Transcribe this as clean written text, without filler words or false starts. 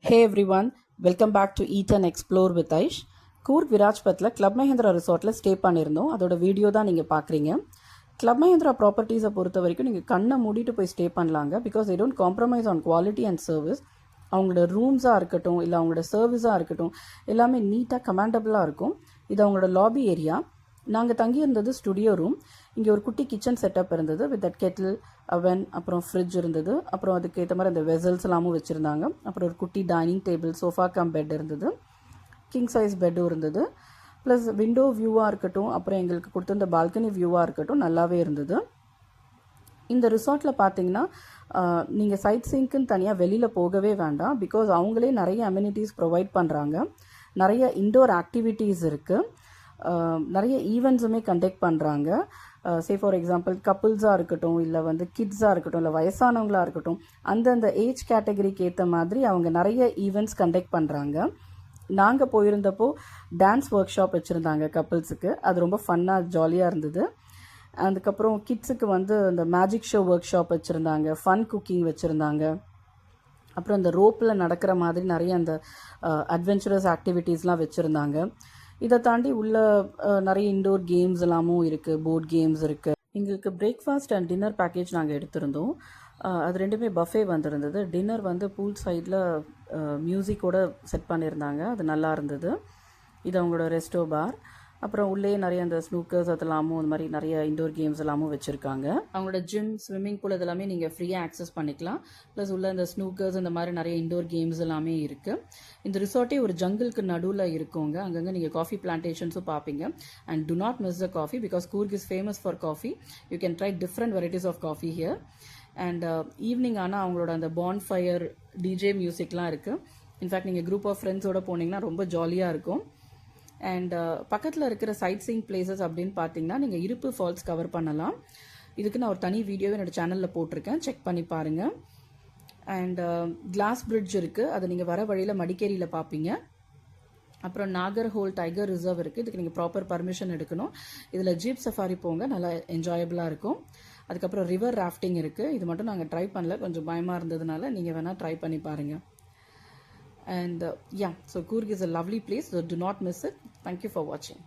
Hey everyone, welcome back to Eat and Explore with Aish. Coorg விராஜ்பத்தில் club Mahindra ரிசார்ட்டில் stay பண்ணியிருந்தோம். அதோட வீடியோ தான் நீங்கள் பார்க்குறீங்க. கிளப் மஹிந்திரா ப்ராப்பர்ட்டிஸை பொறுத்த வரைக்கும் நீங்கள் கண்ணை மூடிட்டு போய் ஸ்டே பண்ணலாங்க. Because they don't compromise on quality and service. அவங்களோட ரூம்ஸாக இருக்கட்டும் இல்லை அவங்களோட சர்வீஸாக இருக்கட்டும் எல்லாமே நீட்டாக கமாண்டபுளாக இருக்கும். இது அவங்களோட லாபி ஏரியா. நாங்கள் தங்கியிருந்தது ஸ்டுடியோ ரூம். இங்கே ஒரு குட்டி கிச்சன் செட்டப் இருந்தது வித் தட் கெட்டில், அவன், அப்புறம் ஃப்ரிட்ஜ் இருந்தது. அப்புறம் அதுக்கு ஏற்ற மாதிரி அந்த வெசல்ஸ் எல்லாமும் வச்சுருந்தாங்க. அப்புறம் ஒரு குட்டி dining table, sofa cum bed இருந்தது. கிங் சைஸ் பெட்டும் இருந்தது. ப்ளஸ் விண்டோ வியூவாக இருக்கட்டும், அப்புறம் எங்களுக்கு கொடுத்த இந்த பால்கனி வியூவாக இருக்கட்டும் நல்லாவே இருந்தது. இந்த ரிசார்ட்டில் பார்த்தீங்கன்னா நீங்கள் சைட் சீங்க்குன்னு தனியாக வெளியில் போகவே வேண்டாம். பிகாஸ் அவங்களே நிறைய அம்யூனிட்டிஸ் ப்ரொவைட் பண்ணுறாங்க. நிறைய இன்டோர் ஆக்டிவிட்டீஸ் இருக்குது. நிறைய ஈவெண்ட்ஸுமே கண்டக்ட் பண்ணுறாங்க. சே ஃபார் எக்ஸாம்பிள் கப்புள்ஸாக இருக்கட்டும், இல்லை கிட்ஸாக இருக்கட்டும், இல்லை வயசானவங்களாக இருக்கட்டும், அந்தந்த ஏஜ் கேட்டகரிக்கு ஏற்ற மாதிரி அவங்க நிறைய ஈவெண்ட்ஸ் கண்டக்ட் பண்ணுறாங்க. நாங்கள் போயிருந்தப்போ டான்ஸ் ஒர்க் ஷாப் வச்சுருந்தாங்க கப்புள்ஸுக்கு. அது ரொம்ப ஃபன்னாக ஜாலியாக இருந்தது. அதுக்கப்புறம் கிட்ஸுக்கு இந்த மேஜிக் ஷோ ஒர்க் ஷாப் வச்சுருந்தாங்க, ஃபன் குக்கிங் வச்சுருந்தாங்க. அப்புறம் இந்த ரோப்பில் நடக்கிற மாதிரி நிறைய அந்த அட்வென்ச்சரஸ் ஆக்டிவிட்டீஸ்லாம் வச்சுருந்தாங்க. இதை தாண்டி உள்ள நிறைய இன்டோர் கேம்ஸ் எல்லாமும் இருக்குது, போர்ட் கேம்ஸ் இருக்குது. எங்களுக்கு பிரேக்ஃபாஸ்ட் அண்ட் டின்னர் பேக்கேஜ் நாங்கள் எடுத்திருந்தோம். அது ரெண்டுமே பஃபே வந்திருந்தது. டின்னர் பூல் சைடில் மியூசிக்கோடு செட் பண்ணியிருந்தாங்க. அது நல்லா இருந்தது. இது அவங்களோட ரெஸ்டோ பார். அப்புறம் உள்ளே நிறைய அந்த ஸ்னூக்கர்ஸ் அதெல்லாமும் இந்த மாதிரி நிறைய இன்டோர் கேம்ஸ் எல்லாமும் வச்சுருக்காங்க. அவங்களோட ஜிம், ஸ்விம்மிங் பூல் இதெல்லாமே நீங்கள் ஃப்ரீயாக ஆக்சஸ் பண்ணிக்கலாம். ப்ளஸ் உள்ள இந்த ஸ்னூக்கர்ஸ் இந்த மாதிரி நிறைய இன்டோர் கேம்ஸ் எல்லாமே இருக்குது. இந்த ரிசார்ட்டே ஒரு ஜங்கிளுக்கு நடுவில் இருக்குங்க. அங்கங்கே நீங்கள் காஃபி பிளான்டேஷன்ஸும் பார்ப்பீங்க. And do not miss the coffee because Coorg is famous for coffee. You can try different varieties of coffee here. And evening ஆனால் அவங்களோட அந்த பான் ஃபயர், டிஜே மியூசிக்லாம் இருக்குது. இன்ஃபேக்ட் நீங்கள் குரூப் ஆஃப் ஃப்ரெண்ட்ஸோடு போனீங்கன்னா ரொம்ப ஜாலியாக இருக்கும். அண்ட் பக்கத்தில் இருக்கிற சைட் சீயிங் பிளேசஸ் அப்படின்னு பார்த்தீங்கன்னா நீங்கள் இருப்பு ஃபால்ஸ் கவர் பண்ணலாம். இதுக்கு நான் ஒரு தனி வீடியோவை என்னோடய சேனலில் போட்டிருக்கேன், செக் பண்ணி பாருங்கள். அண்ட் கிளாஸ் பிரிட்ஜ் இருக்குது, அதை நீங்கள் வர வழியில் மடிக்கேரியில் பார்ப்பீங்க. அப்புறம் நாகர்ஹோல் டைகர் ரிசர்வ் இருக்குது. இதுக்கு நீங்கள் ப்ராப்பர் பர்மிஷன் எடுக்கணும். இதில் ஜீப் சஃபாரி போங்க, நல்லா என்ஜாயபிளாக இருக்கும். அதுக்கப்புறம் ரிவர் ராஃப்டிங் இருக்குது. இது மட்டும் நாங்கள் ட்ரை பண்ணல, கொஞ்சம் பயமாக இருந்ததுனால நீங்கள் வேணால் ட்ரை பண்ணி பாருங்கள். And yeah, so Coorg is a lovely place, so do not miss it. Thank you for watching.